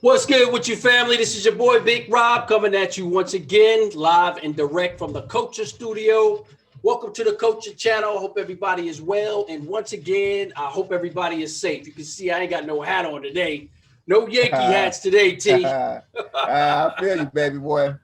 What's good with you, family? This is your boy Big Rob coming at you once again, live and direct from the Culture Studio. Welcome to the Culture Channel. I hope everybody is well. And once again, I hope everybody is safe. You can see I ain't got no hat on today. No Yankee hats today, T. I feel you, baby boy.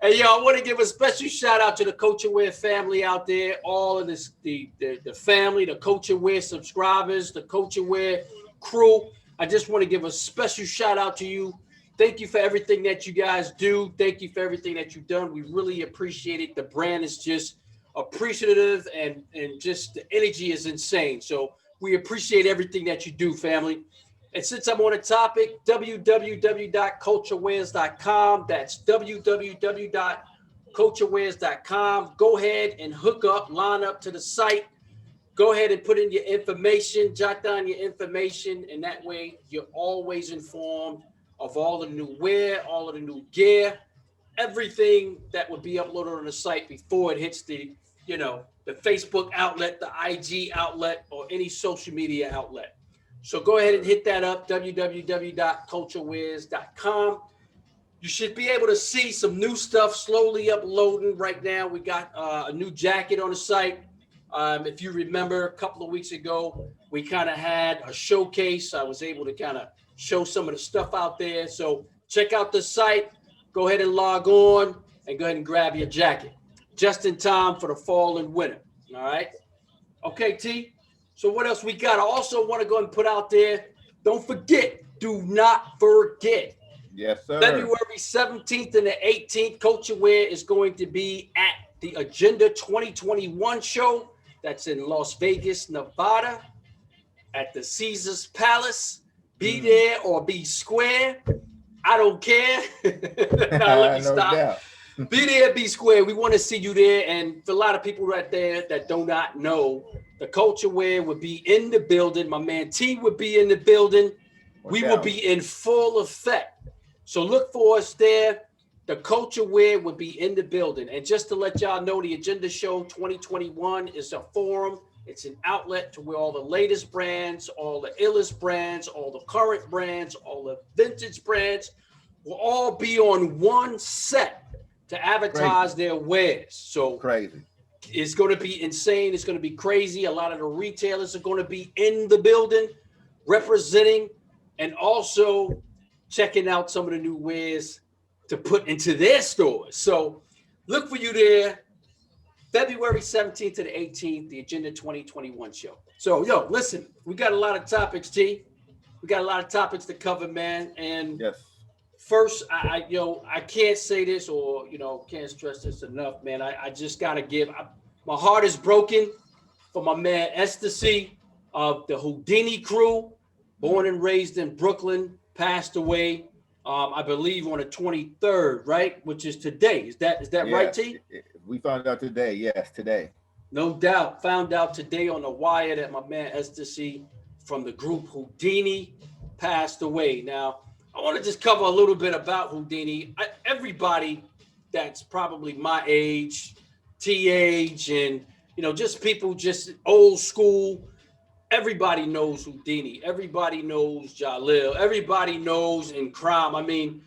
Hey, yo, I want to give a special shout out to the Culture Wear family out there, all of this, the family, the Culture Wear subscribers, the Culture Wear crew. I just want to give a special shout out to you. Thank you for everything that you guys do. Thank you for everything that you've done. We really appreciate it. The brand is just appreciative and just the energy is insane. So we appreciate everything that you do, family. And since I'm on a topic, www.culturewears.com. That's www.culturewears.com. Go ahead and hook up, line up to the site. Go ahead and put in your information, jot down your information, and that way you're always informed of all the new wear, all of the new gear, everything that would be uploaded on the site before it hits the Facebook outlet, the IG outlet, or any social media outlet. So go ahead and hit that up, www.culturewears.com. You should be able to see some new stuff slowly uploading right now. We got a new jacket on the site. If you remember, a couple of weeks ago, we kind of had a showcase. I was able to kind of show some of the stuff out there. So check out the site. Go ahead and log on and go ahead and grab your jacket. Just in time for the fall and winter. All right? Okay, T. So what else we got? I also want to go and put out there, don't forget, do not forget. Yes, sir. February 17th and the 18th, Culture Wear is going to be at the Agenda 2021 show. That's in Las Vegas, Nevada, at the Caesars Palace. Be there or be square. I don't care. Now let me stop. Doubt. Be there, be square. We want to see you there. And for a lot of people right there that do not know, the Culture Wear would be in the building. My man T would be in the building. We will be in full effect. So look for us there. The Culture Wear would be in the building. And just to let y'all know, the Agenda Show 2021 is a forum. It's an outlet to where all the latest brands, all the illest brands, all the current brands, all the vintage brands will all be on one set to advertise their wares. So crazy. It's going to be insane. It's going to be crazy. A lot of the retailers are going to be in the building representing and also checking out some of the new wares to put into their stores. So look for you there. February 17th to the 18th, the Agenda 2021 show. So, listen, we got a lot of topics, T. We got a lot of topics to cover, man. And yes. First, I can't say this or, can't stress this enough, man. I just got to give, my heart is broken for my man Ecstacy of the Whodini crew, born and raised in Brooklyn, passed away. I believe on the 23rd, right? Which is today. Is that right, T? We found out today. Yes, today. No doubt. Found out today on the wire that my man Ecstasy from the group Whodini passed away. Now, I want to just cover a little bit about Whodini. Everybody that's probably my age, T age, and, just people just old school, everybody knows Whodini. Everybody knows Jalil. Everybody knows in crime. I mean,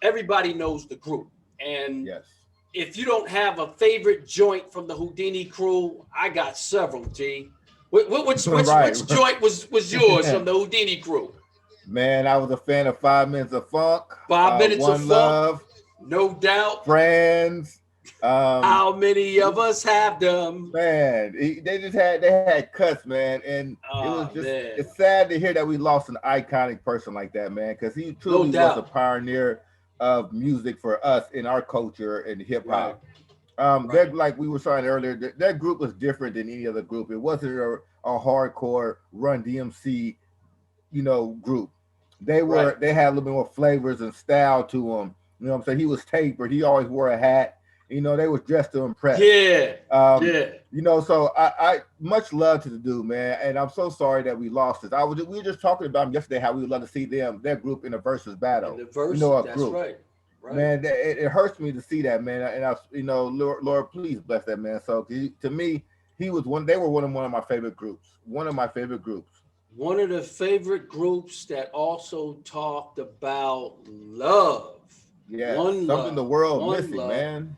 everybody knows the group. And if you don't have a favorite joint from the Whodini crew, I got several, T. Which joint was yours from the Whodini crew? Man, I was a fan of 5 Minutes of Funk. 5 Minutes One of Funk. Love. No doubt. Friends. How many of us have them? Man, they had cuts, man, and it was just it's sad to hear that we lost an iconic person like that, man, because he truly was a pioneer of music for us in our culture and hip hop. Right. Like we were saying earlier, that group was different than any other group. It wasn't a hardcore Run DMC, group. They had a little bit more flavors and style to them. You know what I'm saying? He was tapered. He always wore a hat. They was dressed to impress. So I much love to the dude, man. And I'm so sorry that we lost this. We were just talking about him yesterday, how we would love to see their group in a versus battle. In the versus, that's group. Right. Man, it hurts me to see that, man. And Lord, please bless that man. So to me, they were one of my favorite groups. One of my favorite groups. one of the favorite groups that also talked about love. Yeah, something the world missing, man.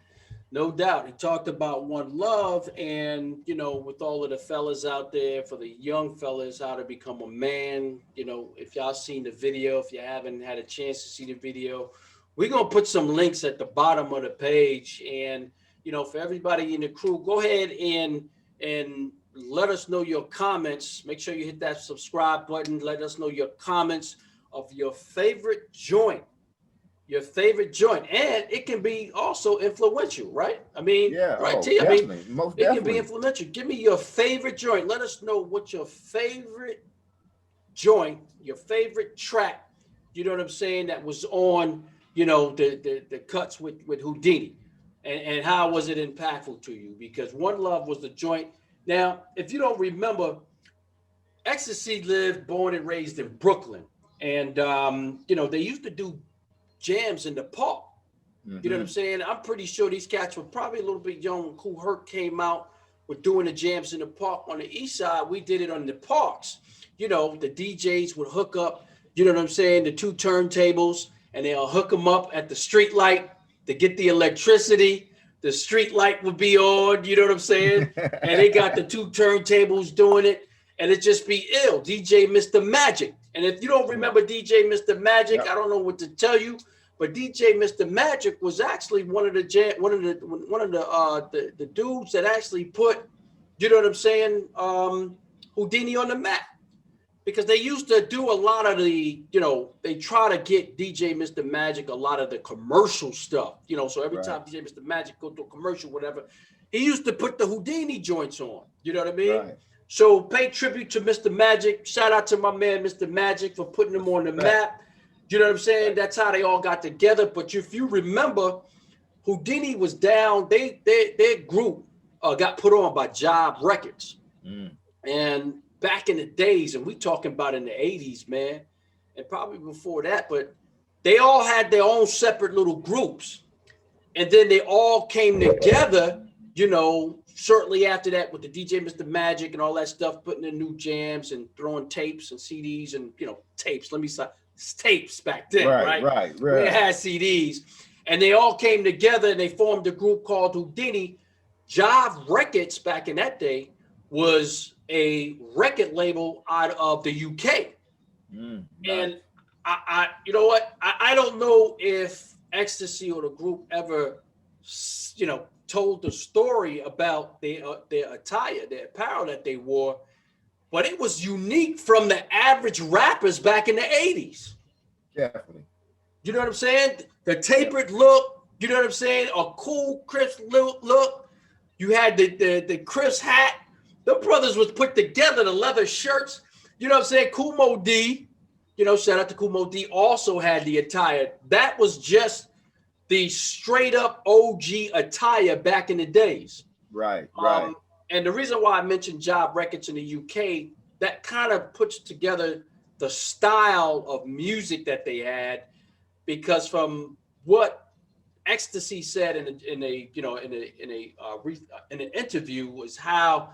No doubt. He talked about One Love and, with all of the fellas out there, for the young fellas, how to become a man. If y'all seen the video, if you haven't had a chance to see the video, we're going to put some links at the bottom of the page. And, for everybody in the crew, go ahead and let us know your comments. Make sure you hit that subscribe button. Let us know your comments of your favorite joint. Your favorite joint, and it can be also influential, right? I mean, right, T? I mean, it can be influential. Give me your favorite joint. Let us know what your favorite joint, your favorite track, you know what I'm saying, that was on, the cuts with Whodini, and how was it impactful to you? Because One Love was the joint. Now, if you don't remember, Ecstasy lived, born and raised in Brooklyn, and they used to do jams in the park. You know what I'm saying? I'm pretty sure these cats were probably a little bit young when Kool Herc came out with doing the jams in the park. On the east side, we did it on the parks. The DJs would hook up, you know what I'm saying, the two turntables, and they'll hook them up at the street light to get the electricity. The street light would be on, you know what I'm saying? And they got the two turntables doing it, and it just be ill. DJ Mr. Magic. And if you don't remember DJ Mr. Magic, I don't know what to tell you, but DJ Mr. Magic was actually one of the dudes that actually put, you know what I'm saying, Whodini on the map, because they used to do a lot of the, they try to get DJ Mr. Magic a lot of the commercial stuff, so every time DJ Mr. Magic go to a commercial, whatever, he used to put the Whodini joints on, you know what I mean? Right. So pay tribute to Mr. Magic. Shout out to my man, Mr. Magic, for putting them on the map. You know what I'm saying? That's how they all got together. But if you remember, Whodini was down. Their group got put on by Job Records. And back in the days, and we talking about in the 80s, man, and probably before that, but they all had their own separate little groups. And then they all came together, shortly after that with the DJ Mr. Magic and all that stuff, putting in new jams and throwing tapes and CDs and, tapes. Let me say tapes back then, right? We had CDs. And they all came together and they formed a group called Whodini. Job Records back in that day was a record label out of the UK. And I you know what? I don't know if Ecstasy or the group ever, told the story about their attire, their apparel that they wore, but it was unique from the average rappers back in the 80s. Definitely. You know what I'm saying? The tapered look, you know what I'm saying? A cool, crisp look. You had the crisp hat. The brothers was put together, the leather shirts. You know what I'm saying? Kool Mo D, shout out to Kool Mo D, also had the attire. That was just the straight up OG attire back in the days. Right. And the reason why I mentioned Job Records in the UK, that kind of puts together the style of music that they had, because from what Ecstasy said in an interview was how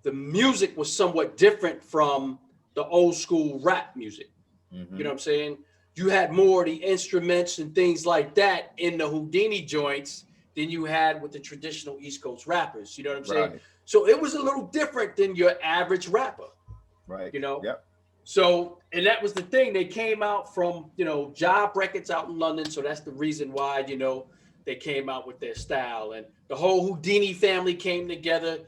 the music was somewhat different from the old school rap music. You know what I'm saying? You had more of the instruments and things like that in the Whodini joints than you had with the traditional East Coast rappers. You know what I'm saying? So it was a little different than your average rapper. Right. Yep. So, and that was the thing. They came out from, Job Records out in London. So that's the reason why, they came out with their style. And the whole Whodini family came together,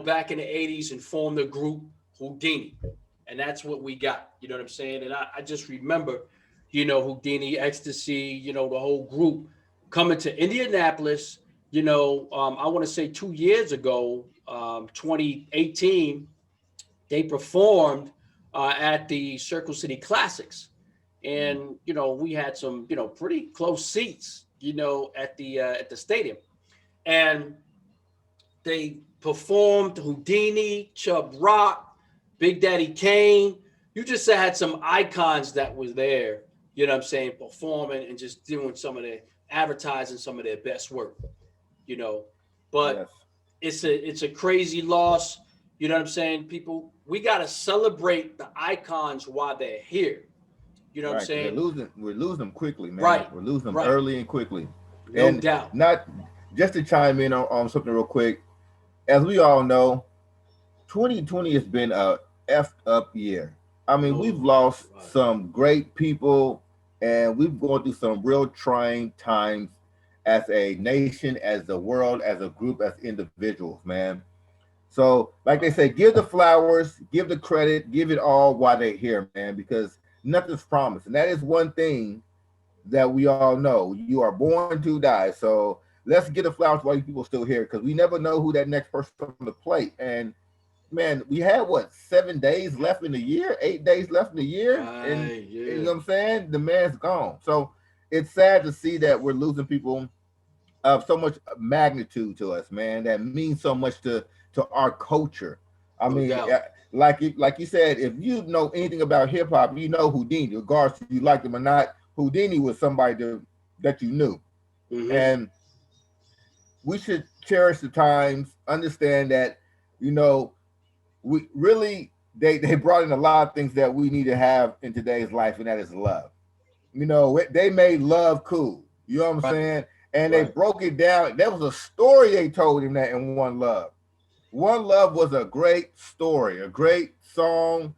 back in the 80s and formed the group Whodini. And that's what we got. You know what I'm saying? And I just remember, Whodini, Ecstasy, the whole group coming to Indianapolis, I want to say 2 years ago, 2018, they performed at the Circle City Classics. And, we had some, pretty close seats, at the stadium. And they performed Whodini, Chubb Rock, Big Daddy Kane. You just had some icons that was there, performing and just doing some of their advertising, some of their best work, but it's a crazy loss. You know what I'm saying? People, we got to celebrate the icons while they're here. You know what I'm saying? We're losing them quickly, man. Right. We're losing them early and quickly. No and doubt. Not just to chime in on something real quick. As we all know, 2020 has been a effed up year. I mean, we've lost some great people, and we've gone through some real trying times as a nation, as the world, as a group, as individuals, man. So, like they say, give the flowers, give the credit, give it all while they're here, man, because nothing's promised. And that is one thing that we all know. You are born to die. So let's get the flowers while you people still here, because we never know who that next person on the plate. And man, we had what, 7 days left in the year, 8 days left in the year, and you know what I'm saying? The man's gone. So it's sad to see that we're losing people of so much magnitude to us, man. That means so much to our culture. I mean, like you said, if you know anything about hip hop, you know Whodini, regardless if you liked him or not. Whodini was somebody that you knew, and we should cherish the times. Understand that, you know, we really they brought in a lot of things that we need to have in today's life, and that is love. You know, they made love cool. You know what I'm saying? And they broke it down. There was a story they told him that in One Love. One Love was a great story, a great song.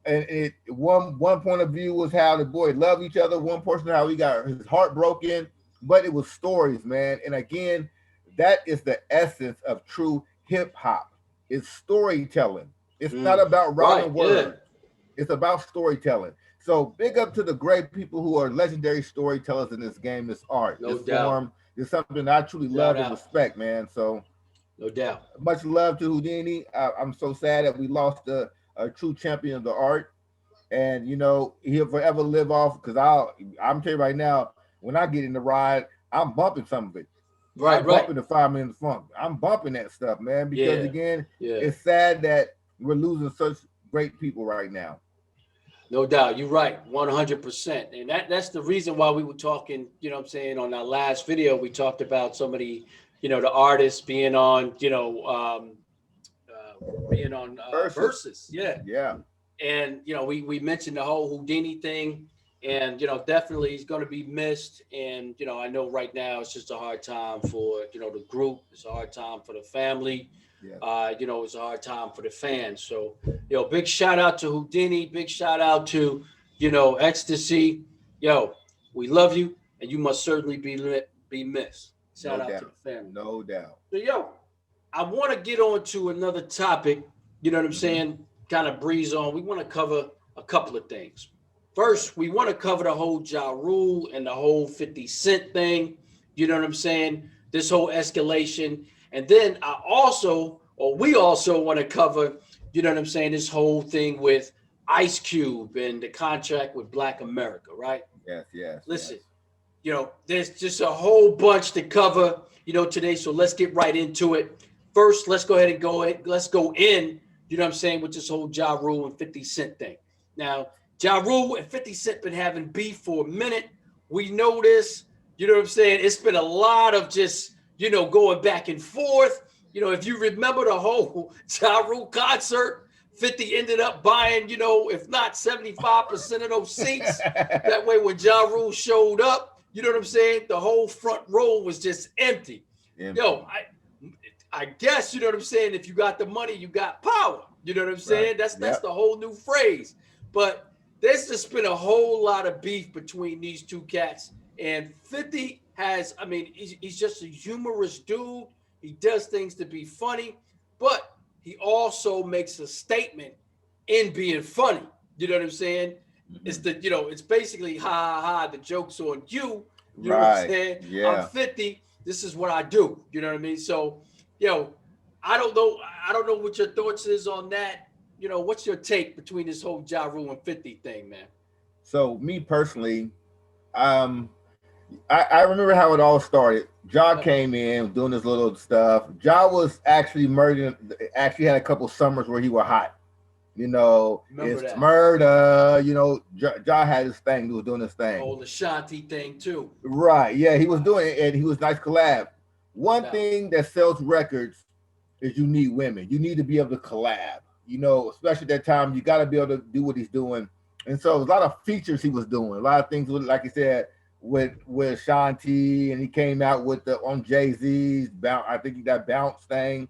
And one point of view was how the boy loved each other. One person how he got his heart broken. But it was stories, man. And again, that is the essence of true hip hop. It's storytelling. It's not about rhyming words. It's about storytelling. So big up to the great people who are legendary storytellers in this game, this art, this form. It's something I truly love and respect, man. So no doubt. Much love to Whodini. I'm so sad that we lost a true champion of the art. And, you know, he'll forever live off, because I'm telling you right now, when I get in the ride, I'm bumping some of it. I'm bumping the 5 Minute Funk. I'm bumping that stuff, man, because again, it's sad that we're losing such great people right now. No doubt. You're right. 100%. And that's the reason why we were talking, you know what I'm saying, on our last video, we talked about some of the, you know, the artists being on, you know, Versus. Yeah. And, you know, we mentioned the whole Whodini thing, and, you know, definitely he's going to be missed. And, you know, I know right now it's just a hard time for, you know, the group. It's a hard time for the family. You know, it's a hard time for the fans. So, you know, big shout out to Whodini. Big shout out to, you know, Ecstasy. Yo, we love you, and you must certainly be missed. Shout out to the family. No doubt. So, yo, I want to get on to another topic. You know what I'm saying? Kind of breeze on. We want to cover a couple of things. First, we want to cover the whole Ja Rule and the whole 50 Cent thing. You know what I'm saying? This whole escalation. And then we also want to cover, you know what I'm saying, this whole thing with Ice-Cub and the contract with Black America, right? Yes. Listen, you know, there's just a whole bunch to cover, you know, today. So let's get right into it. First, let's go ahead and let's go in, you know what I'm saying, with this whole Ja Rule and 50 Cent thing. Now, Ja Rule and 50 Cent been having beef for a minute. We know this, you know what I'm saying? It's been a lot of just, you know, going back and forth. You know, if you remember the whole Ja Rule concert, 50 ended up buying, you know, if not 75% of those seats. That way when Ja Rule showed up, you know what I'm saying? The whole front row was just empty. Yo, I guess, you know what I'm saying? If you got the money, you got power. You know what I'm saying? That's the whole new phrase. But there's just been a whole lot of beef between these two cats. And 50 has, I mean, he's just a humorous dude. He does things to be funny, but he also makes a statement in being funny. You know what I'm saying? It's you know, it's basically ha ha ha, the joke's on you. You know what I'm saying? I'm 50. This is what I do. You know what I mean? So, yo, I don't know what your thoughts is on that. You know, what's your take between this whole Ja Rule and 50 thing, man? So me personally, I remember how it all started. Ja came in doing this little stuff. Ja was actually actually had a couple summers where he was hot. You know, it's murder. You know, Ja had his thing. He was doing his thing. Oh, the Shanti thing too. Right. Yeah, he was doing it, and he was nice collab. One thing that sells records is you need women. You need to be able to collab. You know, especially at that time, you got to be able to do what he's doing. And so a lot of features he was doing, a lot of things with, like he said, with Shanti, and he came out with the on JZ's bounce. I think he got bounce thing.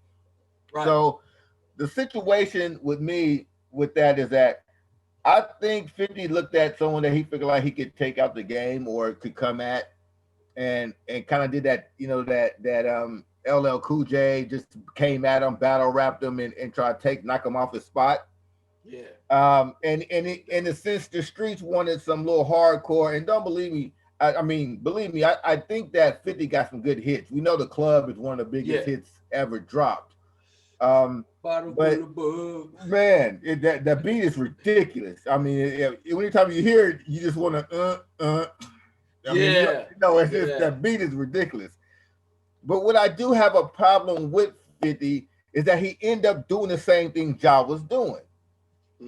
Right. So the situation with me with that is that I think 50 looked at someone that he figured like he could take out the game or could come at, and kind of did that, you know, that LL Cool J just came at him, battle rapped him, and tried to knock him off his spot. Yeah. And in a sense, the streets wanted some little hardcore. And don't believe me, believe me, I think that 50 got some good hits. We know The Club is one of the biggest hits ever dropped. But man, that beat is ridiculous. I mean, anytime you hear it, you just want to it's just that beat is ridiculous. But what I do have a problem with 50 is that he ended up doing the same thing Ja was doing.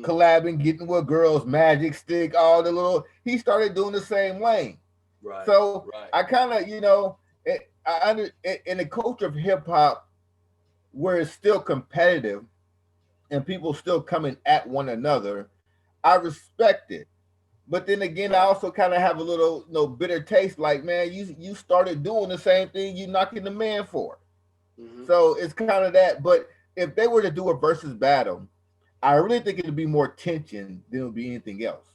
Collabing, getting with girls, Magic Stick, all the little. He started doing the same lane. Right. So I kind of, you know, in the culture of hip hop, where it's still competitive and people still coming at one another, I respect it. But then again, I also kind of have a little, you know, bitter taste. Like, man, you started doing the same thing you knocking the man for. Mm-hmm. So it's kind of that. But if they were to do a versus battle, I really think it'd be more tension than it would be anything else.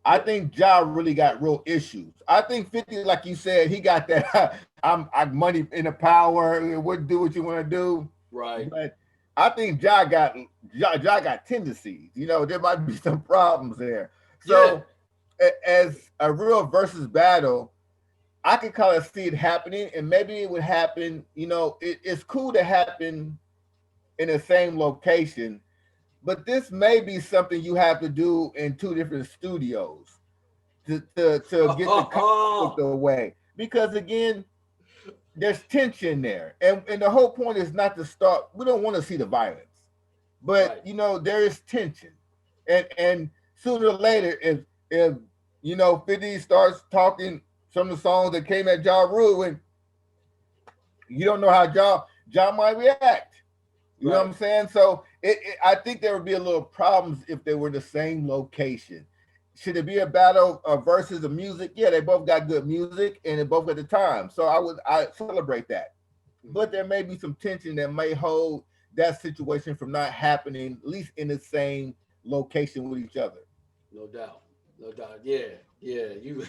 I think Ja really got real issues. I think 50, like you said, he got that I'm money in the power, would do what you want to do. Right. But I think Ja got tendencies. You know, there might be some problems there. So as a real versus battle, I could kind of see it happening, and maybe it would happen, you know, it's cool to happen in the same location. But this may be something you have to do in two different studios to get the conflict away. Because again, there's tension there. And the whole point is not to start, we don't want to see the violence. But you know, there is tension. And sooner or later, if you know 50 starts talking some of the songs that came at Ja Rule, and you don't know how Ja might react. You know what I'm saying? So I think there would be a little problems if they were the same location. Should it be a battle versus the music? Yeah, they both got good music and they both at the time. So I celebrate that. But there may be some tension that may hold that situation from not happening, at least in the same location with each other. No doubt. Yeah. You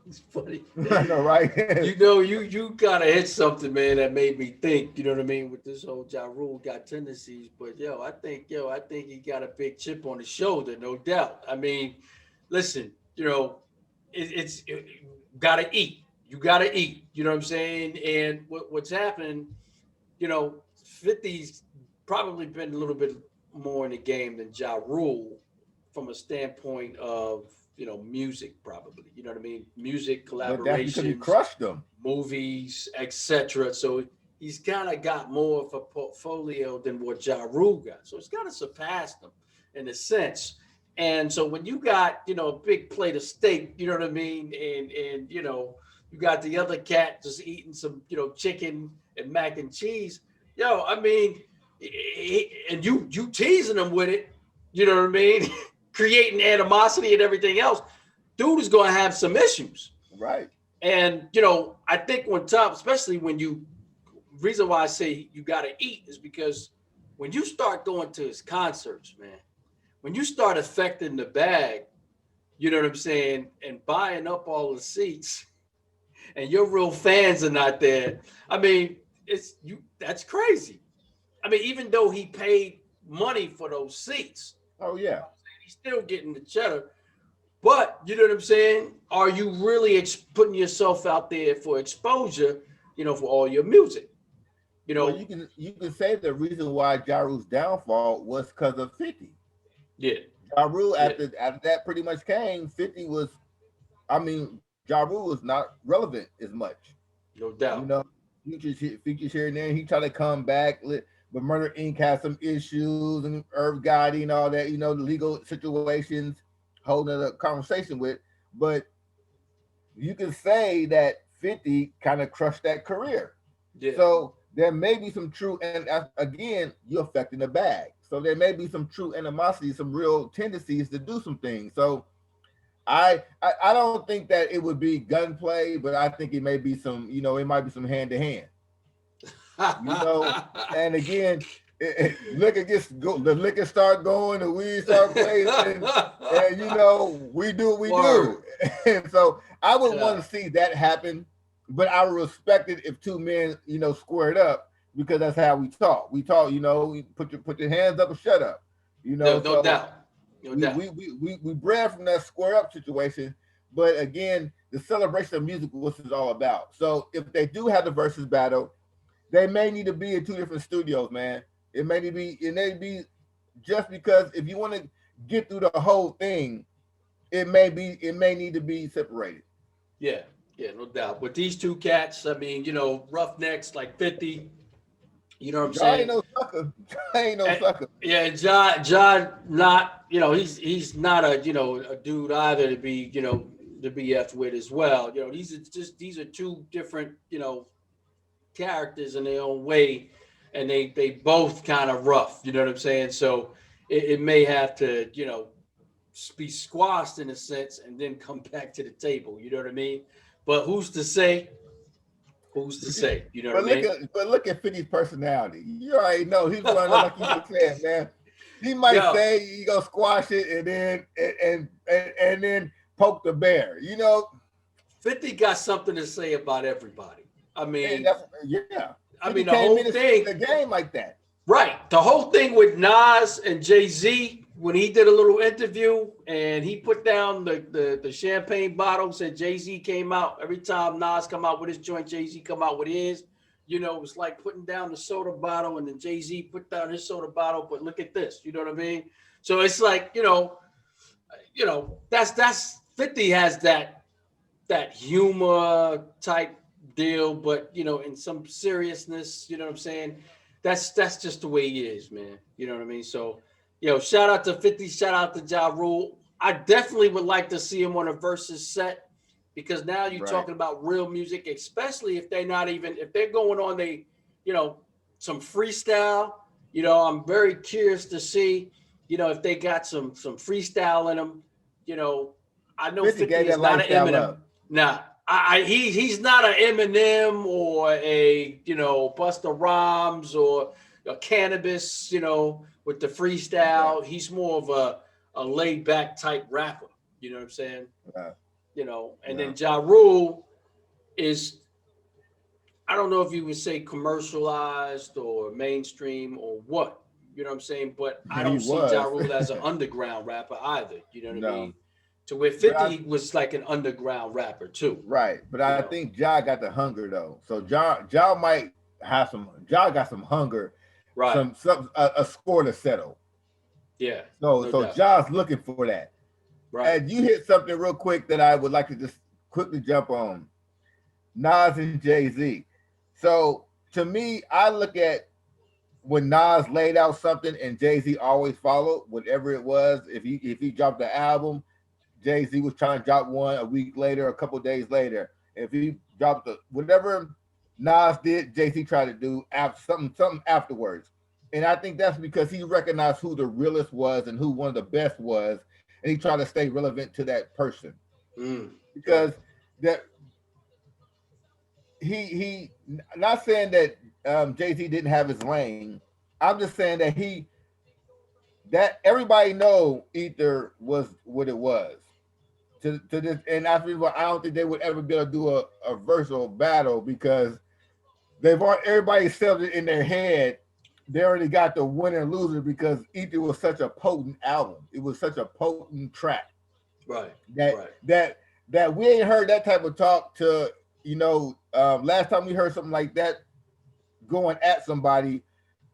it's funny. I know, right? you kind of hit something, man, that made me think, you know what I mean, with this whole Ja Rule got tendencies. But I think he got a big chip on his shoulder, no doubt. I mean, listen, you know, it's gotta eat. You gotta eat. You know what I'm saying? And what's happening, you know, 50's probably been a little bit more in the game than Ja Rule from a standpoint of, you know, music, probably. You know what I mean? Music, collaborations, he crushed them. Movies, etc. So he's kind of got more of a portfolio than what Ja Rule got. So it's kind of surpassed him in a sense. And so when you got, you know, a big plate of steak, you know what I mean? And you know, you got the other cat just eating some, you know, chicken and mac and cheese. I mean, and you teasing him with it, you know what I mean? Creating animosity and everything else, dude is going to have some issues. Right. And, you know, I think on top, especially when reason why I say you got to eat is because when you start going to his concerts, man, when you start affecting the bag, you know what I'm saying, and buying up all the seats and your real fans are not there. I mean, that's crazy. I mean, even though he paid money for those seats. Oh, yeah. He's still getting the cheddar. But, you know what I'm saying? Are you really putting yourself out there for exposure, you know, for all your music? You know, well, you can say the reason why Ja Rule's downfall was because of 50. Yeah. Ja Rule, after that pretty much came, 50 was, I mean, Ja Rule was not relevant as much. No doubt. You know, features here and there. He tried to come back, but Murder Inc. has some issues, and Irv Gotti and all that, you know, the legal situations, holding a conversation with. But you can say that 50 kind of crushed that career. Yeah. So there may be some true, and again, you're affecting the bag. So there may be some true animosity, some real tendencies to do some things. So I don't think that it would be gunplay, but I think it may be some, it might be some hand to hand. And again, liquor the liquor start going, the weed start playing, and we do what we do. And so I would want to see that happen, but I would respect it if two men, squared up, because that's how we talk. We talk, we put your hands up and shut up. No doubt. No doubt. We bred from that square up situation, but again, the celebration of music was is all about. So if they do have the versus battle, they may need to be in two different studios, man. It may be just because if you want to get through the whole thing, it may need to be separated. Yeah, no doubt. But these two cats, I mean, Roughnecks like 50. You know what I'm saying? Ain't no sucker. Ain't no sucker. Yeah, John, not he's not a a dude either to be to be effed with as well. These are two different characters in their own way, and they both kind of rough. You know what I'm saying? So it may have to be squashed in a sense and then come back to the table. You know what I mean? But who's to say? Who's to say? You know what I mean? But look at 50's personality. You already know he's one like you just said, man. He might say he gonna squash it and then poke the bear. 50 got something to say about everybody. I mean, I mean the whole thing, the game like that. Right. The whole thing with Nas and Jay-Z, when he did a little interview and he put down the champagne bottle, said Jay-Z came out. Every time Nas come out with his joint, Jay-Z come out with his. It was like putting down the soda bottle, and then Jay-Z put down his soda bottle, but look at this. You know what I mean? So it's like, that's 50 has that humor type deal, but in some seriousness, you know what I'm saying? That's just the way he is, man. You know what I mean? So, shout out to 50, shout out to Ja Rule. I definitely would like to see him on a versus set, because now you're talking about real music, especially if they're going on some freestyle. I'm very curious to see, if they got some freestyle in them. I know 50 is not an Eminem. Nah. He's not an Eminem or a Busta Rhymes or a Cannabis, with the freestyle. Okay. He's more of a laid back type rapper. You know what I'm saying? Then Ja Rule is, I don't know if you would say commercialized or mainstream or what. You know what I'm saying? But I don't see Ja Rule as an underground rapper either. You know what I mean? To where 50 was like an underground rapper too. Right. But I think Ja got the hunger though. So Ja might have Ja got some hunger. Right. A score to settle. Yeah. So Ja's looking for that. Right. And you hit something real quick that I would like to just quickly jump on. Nas and Jay-Z. So to me, I look at when Nas laid out something and Jay-Z always followed, whatever it was. If he dropped the album, Jay-Z was trying to drop one a week later, a couple days later. If he dropped whatever Nas did, Jay-Z tried to do something afterwards. And I think that's because he recognized who the realest was and who one of the best was, and he tried to stay relevant to that person. Because that he not saying that Jay-Z didn't have his lane. I'm just saying that everybody know Ether was what it was. To this, and I don't think they would ever be able to do a virtual battle, because everybody settled it in their head. They already got the winner and loser, because Ether was such a potent album. It was such a potent track. Right. That we ain't heard that type of talk to, last time we heard something like that going at somebody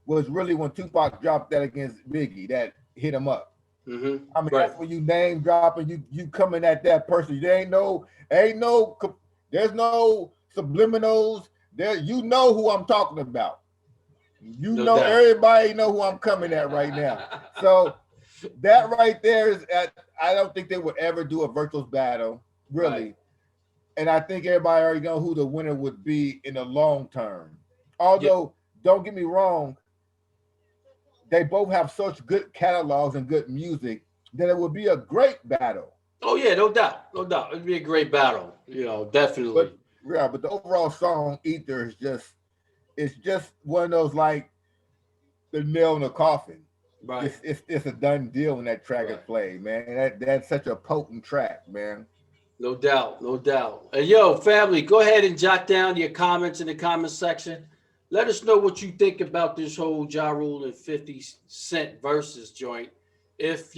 was really when Tupac dropped that against Biggie, that hit him up. Mm-hmm. I mean, that's when you name dropping, you coming at that person. There's no subliminals. There, who I'm talking about. Everybody know who I'm coming at right now. So that right there is I don't think they would ever do a virtual battle, really. Right. And I think everybody already know who the winner would be in the long term. Although, don't get me wrong, they both have such good catalogs and good music that it would be a great battle. Oh yeah, no doubt, no doubt. It'd be a great battle, definitely. But the overall song Ether is just one of those like the nail in the coffin. Right. It's a done deal when that track is played, man. That's such a potent track, man. No doubt, no doubt. And yo, family, go ahead and jot down your comments in the comment section. Let us know what you think about this whole Ja Rule and 50 Cent versus joint. If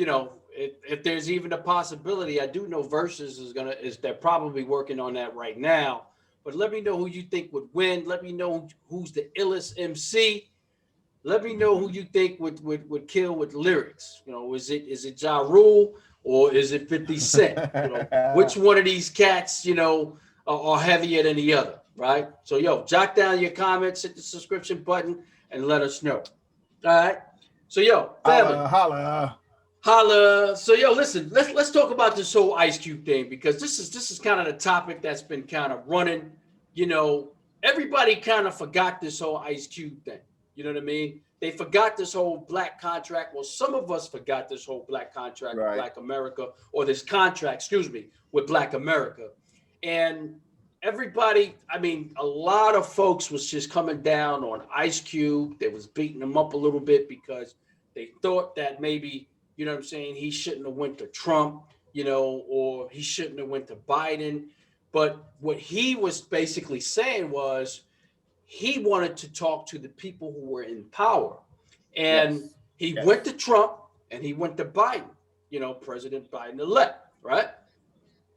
there's even a possibility, I do know Versus they're probably working on that right now. But let me know who you think would win. Let me know who's the illest MC. Let me know who you think would kill with lyrics. Is it Ja Rule or is it 50 Cent? Which one of these cats, are heavier than the other, right? So jot down your comments, hit the subscription button, and let us know. All right. So family. Holla. So listen, let's talk about this whole Ice-Cube thing, because this is kind of the topic that's been kind of running. Everybody kind of forgot this whole Ice-Cube thing. You know what I mean? They forgot this whole black contract. Well, some of us forgot this whole black contract with Black America, or this contract, with Black America. And everybody, a lot of folks was just coming down on Ice Cube. They was beating him up a little bit because they thought that maybe, he shouldn't have went to Trump, or he shouldn't have went to Biden. But what he was basically saying was, he wanted to talk to the people who were in power. And he went to Trump and he went to Biden, President Biden elect, right?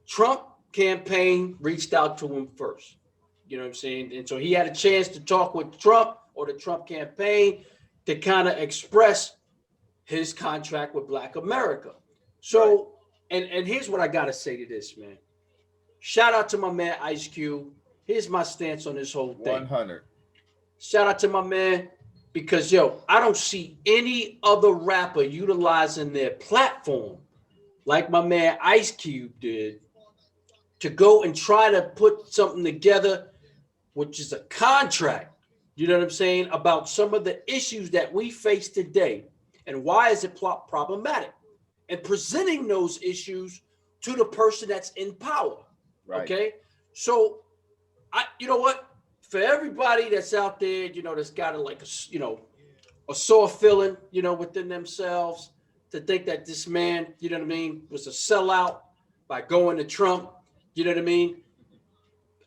Trump campaign reached out to him first. You know what I'm saying? And so he had a chance to talk with Trump or the Trump campaign to kind of express his contract with Black America. So, and here's what I got to say to this, man. Shout out to my man Ice Cube. Here's my stance on this whole thing. 100. Shout out to my man, because I don't see any other rapper utilizing their platform like my man Ice Cube did to go and try to put something together, which is a contract, you know what I'm saying, about some of the issues that we face today and why is it problematic, and presenting those issues to the person that's in power. Right. Okay. So you know what? For everybody that's out there, that's got a sore feeling, within themselves, to think that this man, was a sellout by going to Trump, you know what I mean?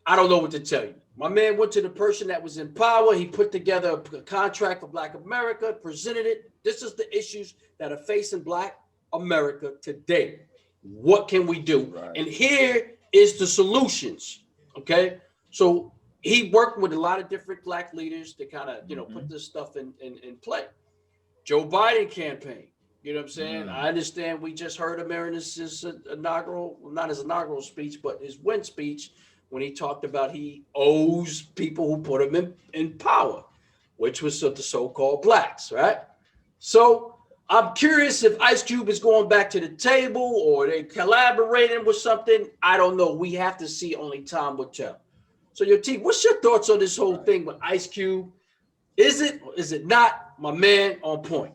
I don't know what to tell you. My man went to the person that was in power. He put together a contract for Black America, presented it. This is the issues that are facing Black America today. What can we do? Right. And here is the solutions. Okay. So he worked with a lot of different Black leaders to kind of, put this stuff in play. Joe Biden campaign, you know what I'm saying? I understand we just heard him in his inaugural, not his inaugural speech, but his win speech, when he talked about he owes people who put him in power, which was the so-called Blacks, right? So I'm curious if Ice Cube is going back to the table or they collaborating with something. I don't know. We have to see. Only time will tell. So T, what's your thoughts on this whole thing with Ice Cube? Is it or is it not, my man, on point?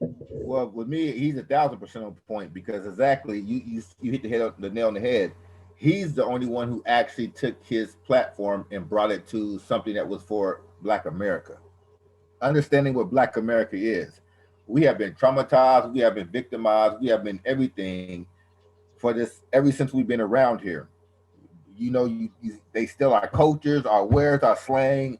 Well, with me, he's 1,000% on point, because exactly you hit the nail on the head. He's the only one who actually took his platform and brought it to something that was for Black America. Understanding what Black America is. We have been traumatized, we have been victimized, we have been everything for this ever since we've been around here. They steal our cultures, our wares, our slang,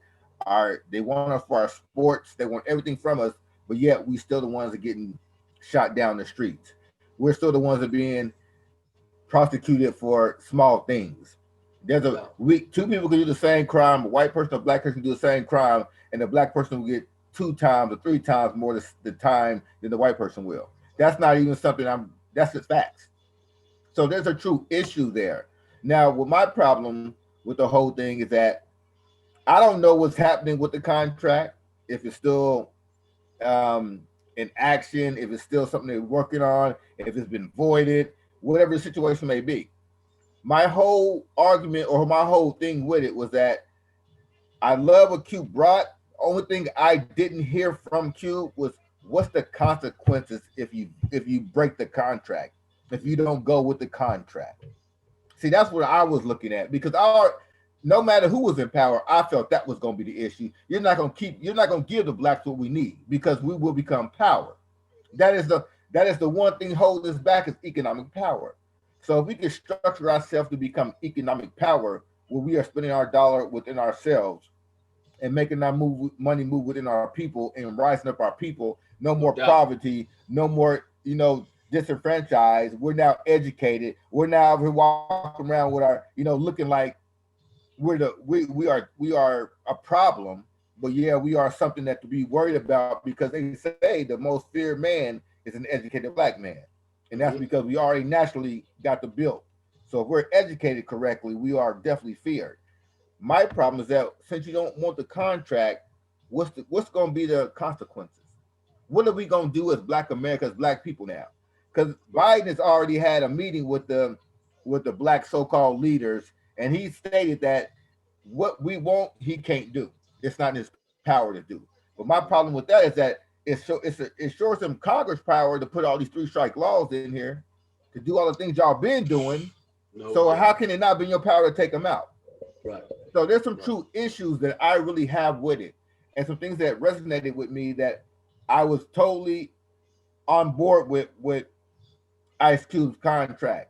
they want us for our sports, they want everything from us, but yet we still the ones that are getting shot down the streets. We're still the ones that are being prosecuted for small things. Two people can do the same crime, a white person or Black person can do the same crime, and the Black person will get 2 times or 3 times more the time than the white person will. That's not even something that's just facts. So there's a true issue there. Now, with my problem with the whole thing is that I don't know what's happening with the contract, if it's still in action, if it's still something they're working on, if it's been voided, whatever the situation may be. My whole argument or my whole thing with it was that I love what Cube brought. Only thing I didn't hear from Cube was what's the consequences if you break the contract, if you don't go with the contract. See, that's what I was looking at because no matter who was in power, I felt that was going to be the issue. You're not going to give the blacks what we need because we will become power. That is the one thing holding us back is economic power. So if we can structure ourselves to become economic power, where we are spending our dollar within ourselves and making our money move within our people and rising up our people, no more poverty, no more, disenfranchised. We're now educated. We're walking around with our, looking like we are a problem, but yeah, we are something that to be worried about because they say the most feared man is an educated black man. And that's because we already naturally got the built. So if we're educated correctly, we are definitely feared. My problem is that since you don't want the contract, what's going to be the consequences? What are we going to do as Black Americans, Black people now? Because Biden has already had a meeting with the Black so-called leaders, and he stated that what we want he can't do. It's not in his power to do. But my problem with that is that it shows him Congress power to put all these 3-strike laws in here to do all the things y'all been doing. So how can it not be in your power to take them out? Right. So there's some true issues that I really have with it, and some things that resonated with me that I was totally on board with Ice Cube's contract.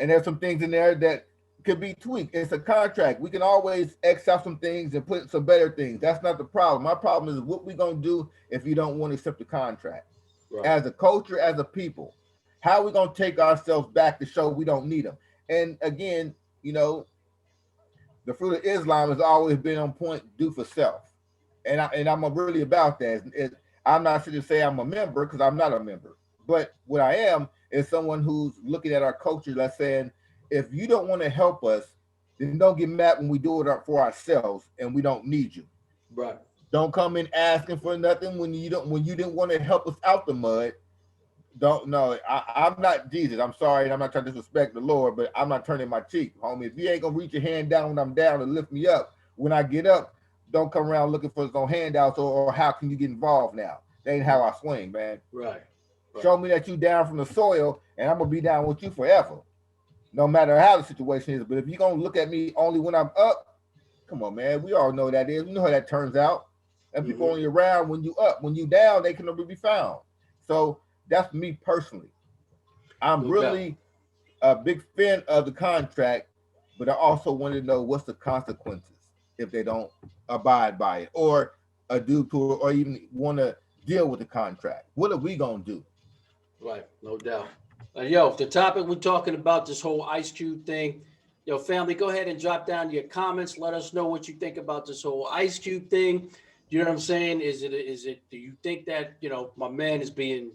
And there's some things in there that could be tweaked. It's a contract. We can always X out some things and put some better things. That's not the problem. My problem is what we're going to do if you don't want to accept the contract. Right. As a culture, as a people, how are we going to take ourselves back to show we don't need them? And again, the fruit of Islam has always been on point, do for self. And I'm really about that. I'm not sure to say I'm a member because I'm not a member. But what I am is someone who's looking at our culture that's saying, if you don't want to help us, then don't get mad when we do it for ourselves and we don't need you. Right. Don't come in asking for nothing when you didn't want to help us out the mud. I'm not Jesus. I'm sorry, and I'm not trying to disrespect the Lord, but I'm not turning my cheek, homie. If you ain't gonna reach your hand down when I'm down and lift me up, when I get up, don't come around looking for some handouts or how can you get involved now? That ain't how I swing, man. Right. Show me that you down from the soil, and I'm gonna be down with you forever, no matter how the situation is. But if you're gonna look at me only when I'm up, come on, man. We all know what that is. We know how that turns out. And people only around when you up. When you down, they can never be found. So that's me personally. I'm really a big fan of the contract, but I also want to know what's the consequences if they don't abide by it or do to it or even want to deal with the contract. What are we gonna do? Right, no doubt. Yo, the topic we're talking about, this whole Ice Cube thing. Yo, family, go ahead and drop down your comments. Let us know what you think about this whole Ice Cube thing. You know what I'm saying? Is it, do you think that, my man is being,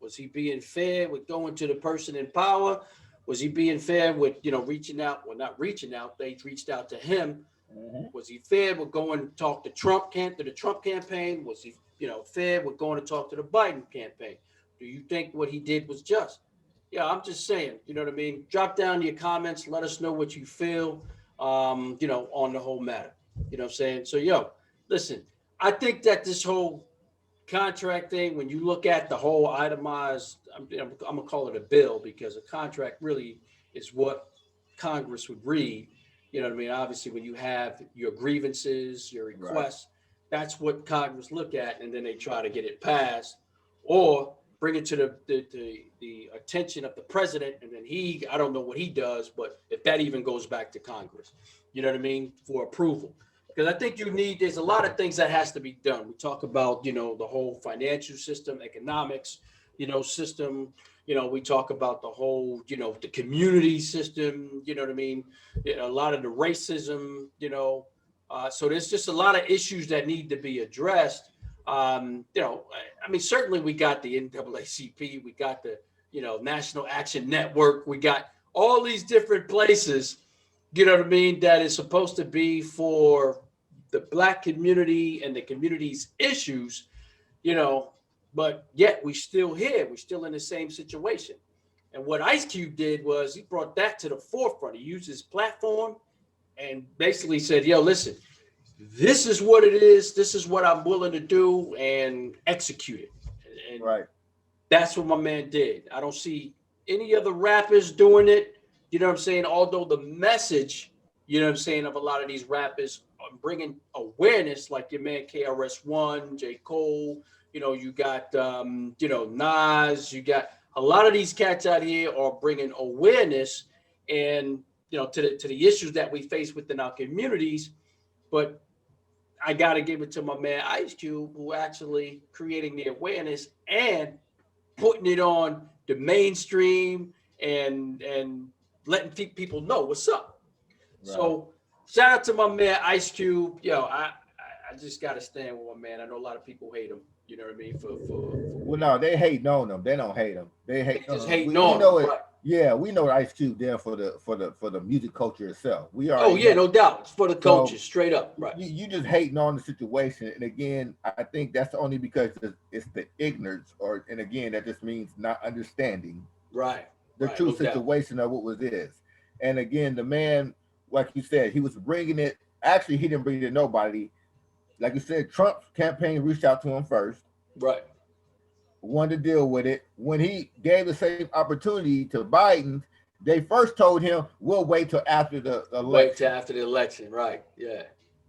was he being fair with going to the person in power? Was he being fair with, reaching out? Well, not reaching out. They reached out to him. Mm-hmm. Was he fair with going to talk to the Trump campaign? Was he, fair with going to talk to the Biden campaign? Do you think what he did was just? Yeah, I'm just saying, you know what I mean? Drop down your comments. Let us know what you feel, on the whole matter. You know what I'm saying? So, yo, listen, I think that this whole contract thing, when you look at the whole itemized, I'm going to call it a bill because a contract really is what Congress would read. You know what I mean? Obviously, when you have your grievances, your requests, that's what Congress look at, and then they try to get it passed or bring it to the attention of the president, and then I don't know what he does, but if that even goes back to Congress, you know what I mean, for approval. Because I think there's a lot of things that has to be done. We talk about, the whole financial system, economics, system. We talk about the whole, the community system, you know what I mean? A lot of the racism, so there's just a lot of issues that need to be addressed. Certainly we got the NAACP, we got the, National Action Network, we got all these different places, you know what I mean, that is supposed to be for the Black community and the community's issues, but yet we still here. We're still in the same situation. And what Ice Cube did was he brought that to the forefront. He used his platform and basically said, yo, listen, this is what it is. This is what I'm willing to do and execute it. And right. That's what my man did. I don't see any other rappers doing it. You know what I'm saying? Although the message, you know what I'm saying, of a lot of these rappers are bringing awareness, like your man KRS-One, J. Cole, you got, Nas, you got a lot of these cats out here are bringing awareness and, to the issues that we face within our communities. But I got to give it to my man Ice-Cub, who actually creating the awareness and putting it on the mainstream and letting people know what's up. Right. So shout out to my man Ice-Cub. I just gotta stand with my man. I know a lot of people hate him. You know what I mean? Well, no, they hate on him. They don't hate him. They hate just hating on him. Right. Yeah, we know Ice-Cub there for the music culture itself. We are. Oh yeah, no doubt. It's for the culture, straight up. Right. You just hating on the situation, and again, I think that's only because it's the ignorance, and again, that just means not understanding. Right. The true situation of what was is, and again, the man, like you said, he was bringing it. Actually, he didn't bring it to nobody. Like you said, Trump's campaign reached out to him first. Right. Wanted to deal with it. When he gave the same opportunity to Biden, they first told him, we'll wait till after the election. Wait till after the election, right. Yeah.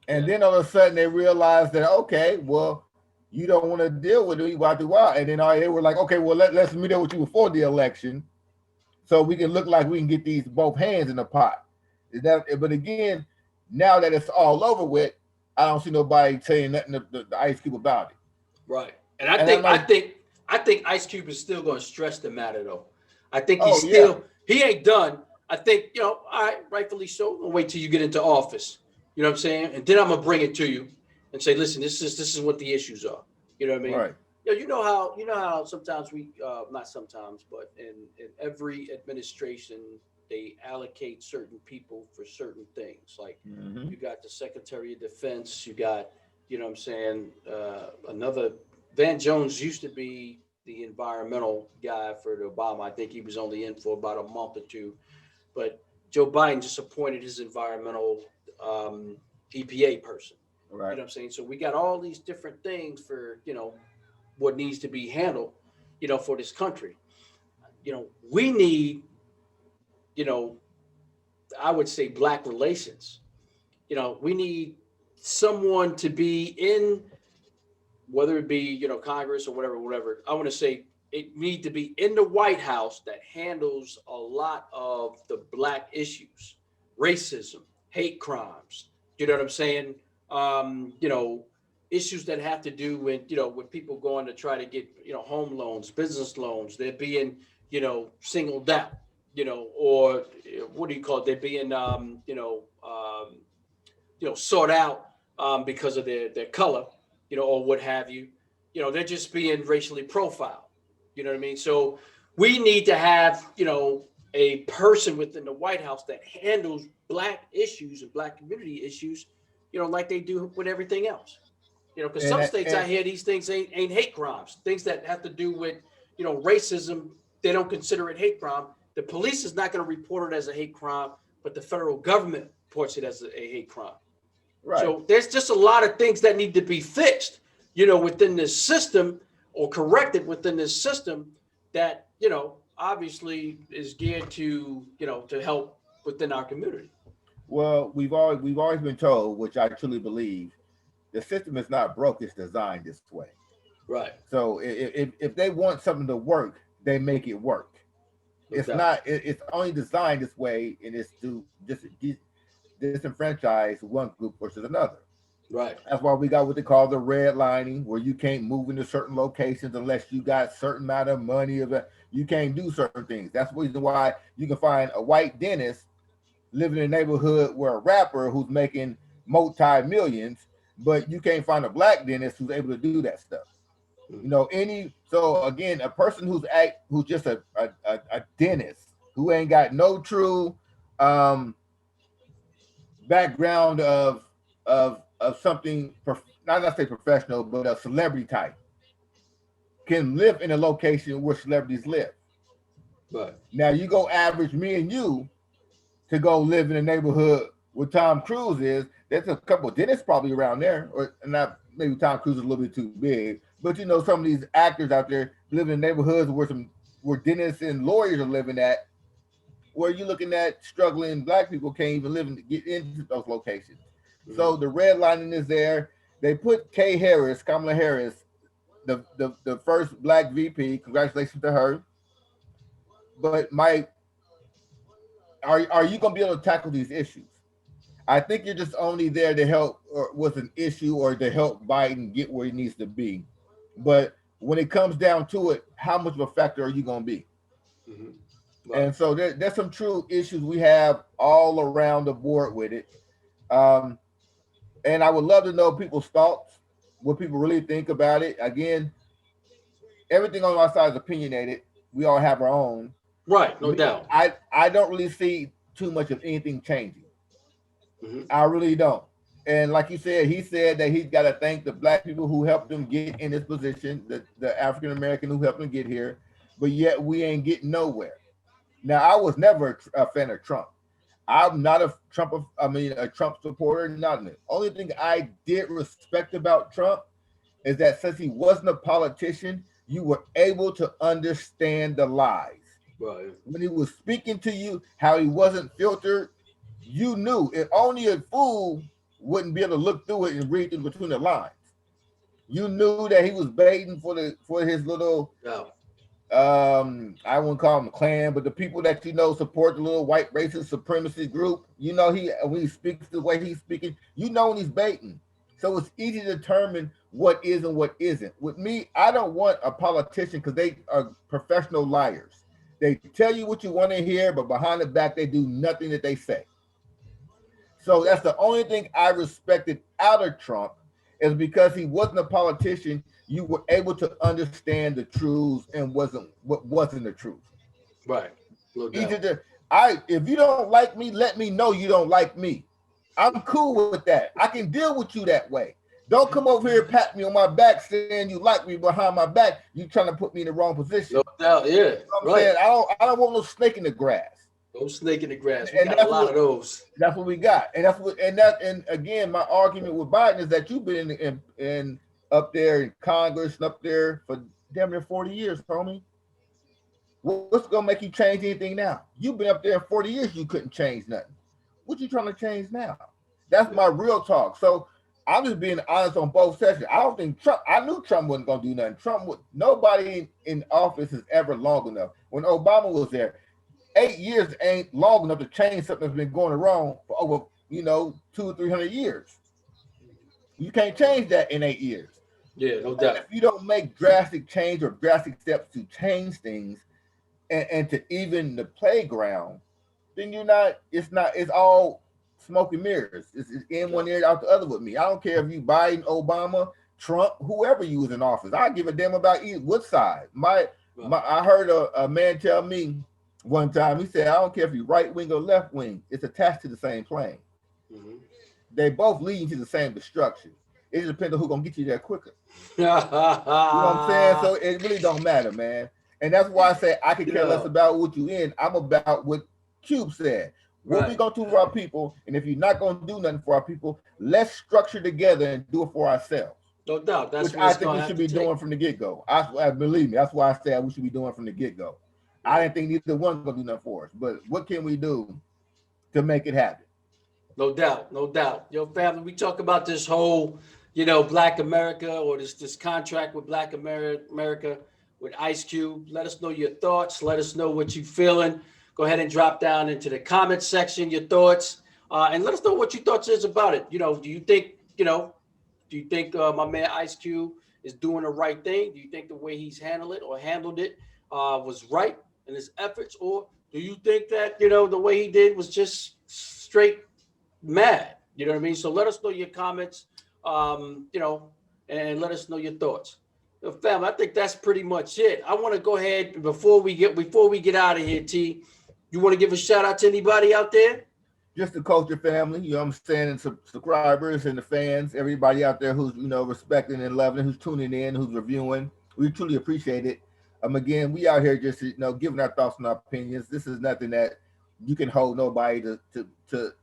And then all of a sudden they realized that, okay, well, you don't want to deal with it. And then they were like, okay, well, let's meet up with you before the election so we can look like we can get these both hands in the pot. But again, now that it's all over with, I don't see nobody saying nothing to Ice-Cub about it. Right. And I think Ice-Cub is still going to stress the matter, though. I think he ain't done. I think, all right, rightfully so. We'll wait till you get into office. You know what I'm saying? And then I'm going to bring it to you and say, listen, this is what the issues are. You know what I mean? Right. You know how sometimes we, not sometimes, but in every administration, they allocate certain people for certain things. Like you got the Secretary of Defense, you got, you know what I'm saying, another, Van Jones used to be the environmental guy for the Obama. I think he was only in for about a month or two. But Joe Biden just appointed his environmental EPA person. Right. You know what I'm saying? So we got all these different things for, what needs to be handled, for this country. We need, I would say Black relations. We need someone to be in, whether it be, Congress or whatever. I want to say it need to be in the White House that handles a lot of the Black issues, racism, hate crimes. You know what I'm saying? Issues that have to do with, with people going to try to get, home loans, business loans. They're being, singled out, or what do you call it? They're being, sought out because of their color, or what have you. They're just being racially profiled. You know what I mean? So we need to have, a person within the White House that handles Black issues and Black community issues, like they do with everything else. Because some states out here, these things ain't hate crimes. Things that have to do with, racism, they don't consider it hate crime. The police is not going to report it as a hate crime, but the federal government reports it as a hate crime. Right. So there's just a lot of things that need to be fixed, within this system or corrected within this system that, obviously is geared to, to help within our community. Well, we've always been told, which I truly believe, the system is not broke, it's designed this way. Right. So if they want something to work, they make it work. It's not, it's only designed this way, and it's to just disenfranchise one group versus another. Right. That's why we got what they call the redlining, where you can't move into certain locations unless you got certain amount of money, you can't do certain things. That's the reason why you can find a white dentist living in a neighborhood where a rapper who's making multi-millions, but you can't find a Black dentist who's able to do that stuff. So again, a person who's just a dentist who ain't got no true background of something, not say professional, but a celebrity type, can live in a location where celebrities live. Right. Now you go average me and you to go live in a neighborhood with Tom Cruise is there's a couple of dentists probably around there, or not maybe Tom Cruise is a little bit too big, but you know some of these actors out there live in neighborhoods where dentists and lawyers are living at, where you're looking at struggling black people can't even live and get into those locations. So the redlining is there. They put Kamala Harris, the first black VP. Congratulations to her. But are you going to be able to tackle these issues? I think you're just only there to help or with an issue or to help Biden get where he needs to be. But when it comes down to it, how much of a factor are you going to be? Right. And so there's some true issues we have all around the board with it. And I would love to know people's thoughts, what people really think about it. Again, everything on our side is opinionated. We all have our own. Right, no doubt. I don't really see too much of anything changing. I really don't. And like you said, he said that he's got to thank the black people who helped him get in this position, the African American who helped him get here, but yet we ain't getting nowhere. Now, I was never a fan of Trump. I'm not a Trump supporter, nothing. The only thing I did respect about Trump is that since he wasn't a politician, you were able to understand the lies. Right. When he was speaking to you, how he wasn't filtered, you knew. And only a fool wouldn't be able to look through it and read in between the lines. You knew that he was baiting for his little I wouldn't call him a clan, but the people that support the little white racist supremacy group, when he speaks the way he's speaking, when he's baiting. So it's easy to determine what is and what isn't. With me, I don't want a politician because they are professional liars. They tell you what you want to hear, but behind the back, they do nothing that they say. So that's the only thing I respected out of Trump is because he wasn't a politician. You were able to understand the truths and what wasn't the truth. Right. If you don't like me, let me know you don't like me. I'm cool with that. I can deal with you that way. Don't come over here and pat me on my back saying you like me behind my back. You trying to put me in the wrong position. No doubt, yeah. You know right. I don't want no snake in the grass. No snake in the grass. We got a lot of those. That's what we got. And again, my argument with Biden is that you've been in up there in Congress and up there for damn near 40 years, homie. What's gonna make you change anything now? You've been up there in 40 years, you couldn't change nothing. What you trying to change now? That's my real talk. So I'm just being honest on both sessions. I don't think I knew Trump wasn't gonna do nothing. Nobody in office is ever long enough. When Obama was there, 8 years ain't long enough to change something that's been going wrong for over 200 or 300 years. You can't change that in 8 years. Yeah, no doubt. And if you don't make drastic change or drastic steps to change things and to even the playground, then it's all smoke and mirrors. It's in one ear, out the other with me. I don't care if you Biden, Obama, Trump, whoever you was in office. I give a damn about what side. I heard a man tell me one time, he said, I don't care if you're right wing or left wing, it's attached to the same plane. Mm-hmm. They both lead to the same destruction. It just depends on who's gonna get you there quicker. You know what I'm saying? So it really don't matter, man. And that's why I say I could care less about what you in. I'm about what Cube said. What we gonna do for our people, and if you're not gonna do nothing for our people, let's structure together and do it for ourselves. No doubt. That's which I think we should be doing from the get-go. Believe me, that's why I said we should be doing from the get-go. I didn't think neither one gonna do nothing for us, but what can we do to make it happen? No doubt, no doubt. Yo, family, we talk about this whole, Black America or this contract with Black America with Ice-Cube. Let us know your thoughts. Let us know what you're feeling. Go ahead and drop down into the comment section your thoughts, and let us know what your thoughts is about it. Do you think my man Ice-Cube is doing the right thing? Do you think the way he's handled it was right in his efforts, or do you think that the way he did was just straight mad? You know what I mean? So let us know your comments, and let us know your thoughts. Family, I think that's pretty much it. I want to go ahead before we get out of here. T, you want to give a shout out to anybody out there? Just the culture family, I'm saying, and subscribers and the fans, everybody out there who's respecting and loving, who's tuning in, who's reviewing. We truly appreciate it. Again, we out here just giving our thoughts and our opinions. This is nothing that you can hold nobody to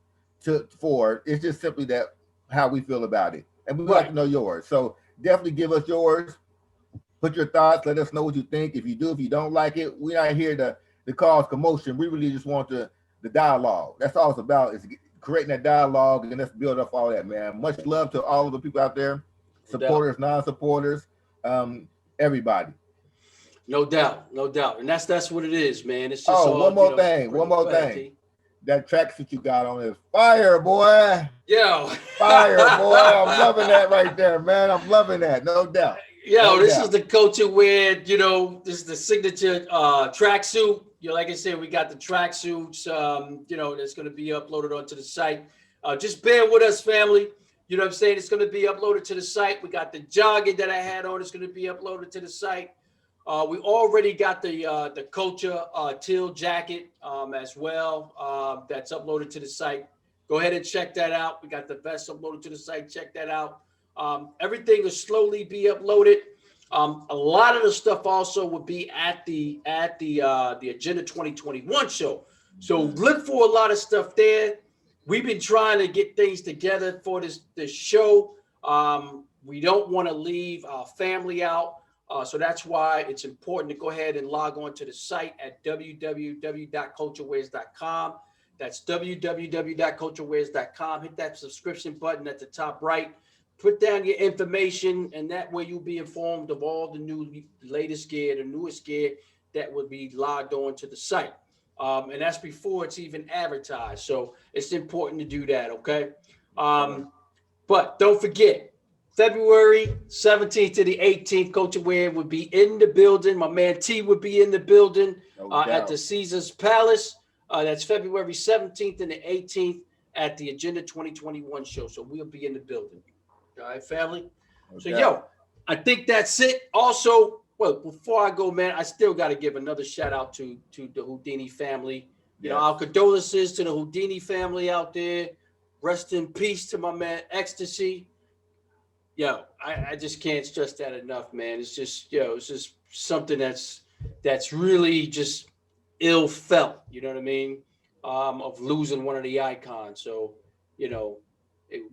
for. It's just simply that how we feel about it, and we'd like to know yours. So definitely give us yours. Put your thoughts. Let us know what you think. If you do, if you don't like it, we're not here to cause commotion. We really just want the dialogue. That's all it's about, is creating that dialogue, and let's build up all that, man. Much love to all of the people out there, supporters, non-supporters, everybody. No doubt, and that's what it is, man. It's just one more thing. That tracksuit you got on is fire, boy. Yo, fire, boy. I'm loving that right there, man. I'm loving that, no doubt. Yo, this is the culture where, this is the signature tracksuit. Like I said, we got the tracksuits, that's going to be uploaded onto the site. Just bear with us, family. You know what I'm saying? It's going to be uploaded to the site. We got the jogging that I had on. It's going to be uploaded to the site. We already got the culture teal jacket as well. That's uploaded to the site. Go ahead and check that out. We got the vest uploaded to the site. Check that out. Everything will slowly be uploaded. A lot of the stuff also will be at the Agenda 2021 show. So look for a lot of stuff there. We've been trying to get things together for this show. We don't want to leave our family out. So that's why it's important to go ahead and log on to the site at www.culturewares.com. That's www.culturewares.com. Hit that subscription button at the top right. Put down your information, and that way you'll be informed of all the latest gear, the newest gear that will be logged on to the site. And that's before it's even advertised. So it's important to do that, okay? But don't forget, February 17th to the 18th, Culture Wear would be in the building. My man T would be in the building at the Caesars Palace. That's February 17th and the 18th at the Agenda 2021 show. So we'll be in the building. All right, family. Okay. So, I think that's it. Also, before I go, man, I still got to give another shout out to the Whodini family. You know, our condolences to the Whodini family out there. Rest in peace to my man Ecstasy. I just can't stress that enough, man. It's just, it's just something that's really just ill felt. You know what I mean? Of losing one of the icons. So,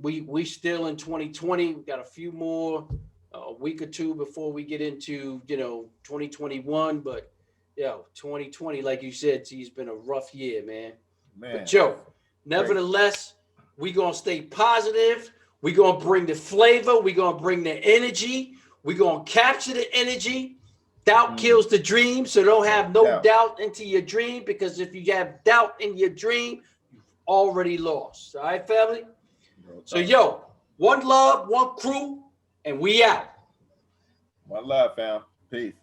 we still in 2020. We got a few more, a week or two before we get into 2021. But 2020, like you said, it's been a rough year, man. But nevertheless, we gonna stay positive. We gonna bring the flavor. We gonna bring the energy. We gonna capture the energy. Doubt kills the dream, so don't have no doubt into your dream, because if you have doubt in your dream, you've already lost. All right, family. So, one love, one crew, and we out. One love, fam. Peace.